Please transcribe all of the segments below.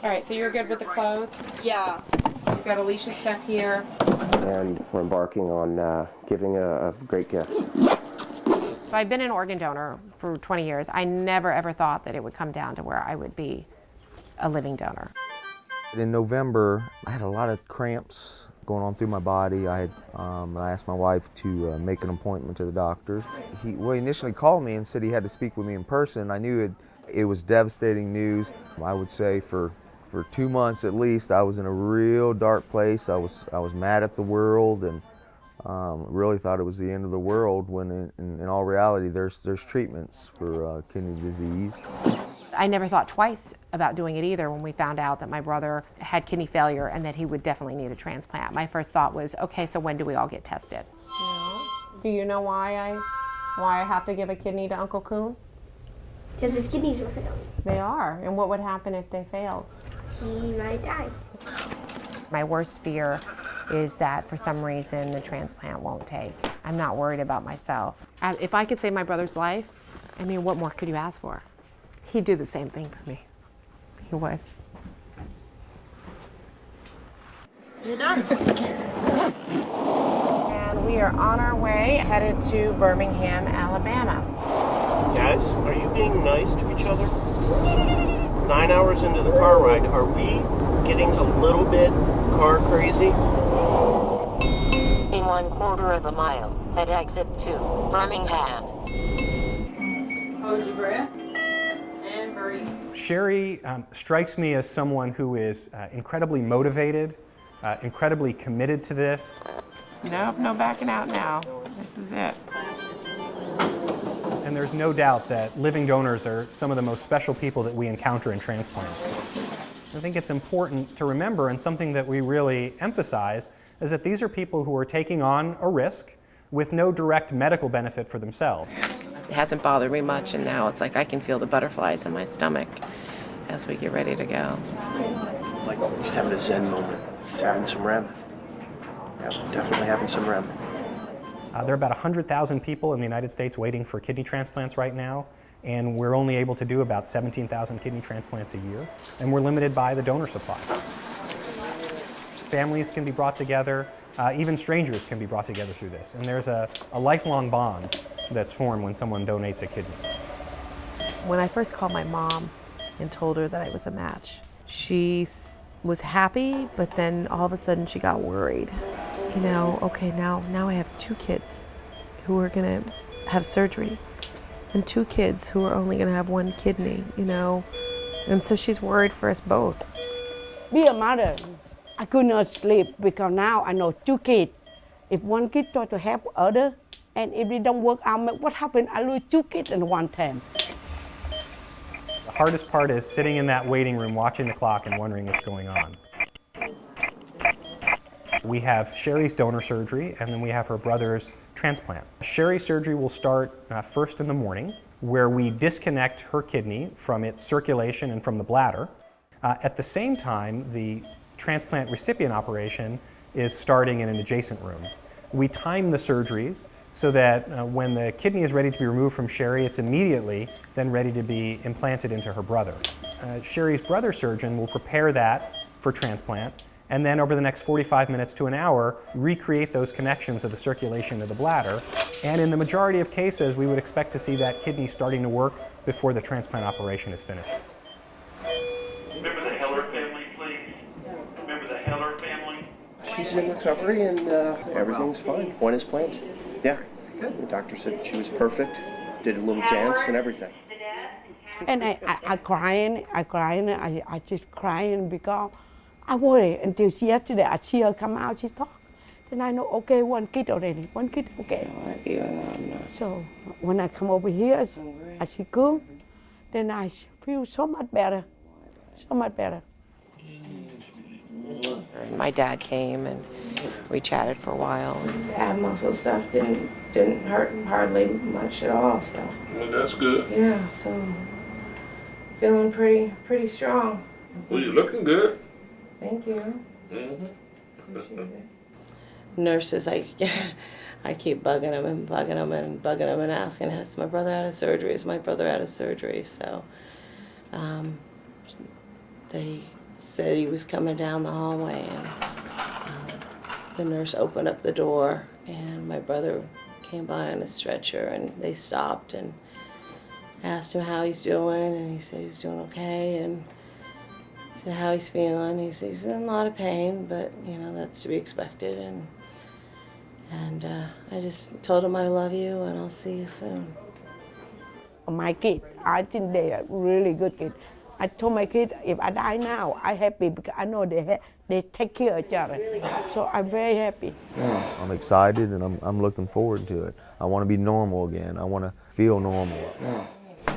All right, so you're good with the clothes? Yeah. We've got Alicia's stuff here. And we're embarking on giving a great gift. So I've been an organ donor for 20 years. I never ever thought that it would come down to where I would be a living donor. In November, I had a lot of cramps going on through my body. I asked my wife to make an appointment to the doctors. He initially called me and said he had to speak with me in person. I knew it was devastating news. I would say for 2 months at least, I was in a real dark place. I was mad at the world and really thought it was the end of the world when in all reality there's treatments for kidney disease. I never thought twice about doing it either when we found out that my brother had kidney failure and that he would definitely need a transplant. My first thought was, okay, so when do we all get tested? Do you know why I have to give a kidney to Uncle Coung? Because his kidneys were failing. They are. And what would happen if they failed? He might die. My worst fear is that for some reason the transplant won't take. I'm not worried about myself. If I could save my brother's life, I mean, what more could you ask for? He'd do the same thing for me. He would. You're done. And we are on our way, headed to Birmingham, Alabama. Guys, are you being nice to each other? 9 hours into the car ride, are we getting a little bit car crazy? In 1/4 of a mile, at exit 2, Birmingham. Hold your breath. And breathe. Sheri strikes me as someone who is incredibly motivated, incredibly committed to this. Nope, no backing out now. This is it. And there's no doubt that living donors are some of the most special people that we encounter in transplant. I think it's important to remember, and something that we really emphasize, is that these are people who are taking on a risk with no direct medical benefit for themselves. It hasn't bothered me much, and now it's like I can feel the butterflies in my stomach as we get ready to go. It's like she's having a Zen moment. She's having some REM. Yeah, definitely having some REM. There are about 100,000 people in the United States waiting for kidney transplants right now, and we're only able to do about 17,000 kidney transplants a year, and we're limited by the donor supply. Families can be brought together, even strangers can be brought together through this, and there's a lifelong bond that's formed when someone donates a kidney. When I first called my mom and told her that I was a match, she was happy, but then all of a sudden she got worried. You know, okay, now I have 2 kids who are gonna have surgery and 2 kids who are only gonna have 1 kidney, you know, and so she's worried for us both. Be a mother, I could not sleep because now I know 2 kids. If 1 kid try to help other, and if it don't work out, what happened? I lose 2 kids at one time. The hardest part is sitting in that waiting room, watching the clock and wondering what's going on. We have Sheri's donor surgery, and then we have her brother's transplant. Sheri's surgery will start first in the morning, where we disconnect her kidney from its circulation and from the bladder. At the same time, the transplant recipient operation is starting in an adjacent room. We time the surgeries so that when the kidney is ready to be removed from Sheri, it's immediately then ready to be implanted into her brother. Sheri's brother surgeon will prepare that for transplant, and then over the next 45 minutes to an hour, recreate those connections of the circulation of the bladder. And in the majority of cases, we would expect to see that kidney starting to work before the transplant operation is finished. Remember the Heller family, please? Remember the Heller family? She's in recovery and everything's fine. One is planned. Yeah. The doctor said she was perfect. Did a little dance and everything. And I crying, I just crying because I worry until yesterday I see her come out, she talk. Then I know, okay, 1 kid already, 1 kid, okay. So when I come over here, I see Coung, then I feel so much better, so much better. And my dad came and we chatted for a while. Ab muscle stuff didn't hurt hardly much at all, so. Well, that's good. Yeah, so feeling pretty strong. Well, you're looking good. Thank you. Mm-hmm. Appreciate it. Nurses, I keep bugging them and bugging them and bugging them and asking, has my brother had a surgery? Has my brother had a surgery? So they said he was coming down the hallway, and the nurse opened up the door, and my brother came by on a stretcher, and they stopped and asked him how he's doing, and he said he's doing okay, and said how he's feeling. He said he's in a lot of pain, but you know, that's to be expected. And I just told him I love you, and I'll see you soon. My kid, I think they are really good kids. I told my kid, if I die now, I'm happy because I know they take care of each other. So I'm very happy. I'm excited and I'm looking forward to it. I want to be normal again. I want to feel normal.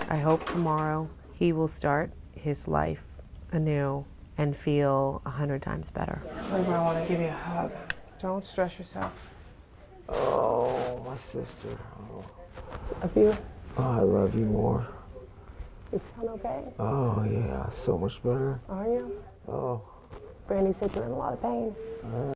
I hope tomorrow he will start his life anew and feel 100 times better. I want to give you a hug. Don't stress yourself. Oh, my sister. Oh. Love you. Oh, I love you more. You sound okay? Oh, yeah, so much better. Are you? Oh. Brandy said you're in a lot of pain.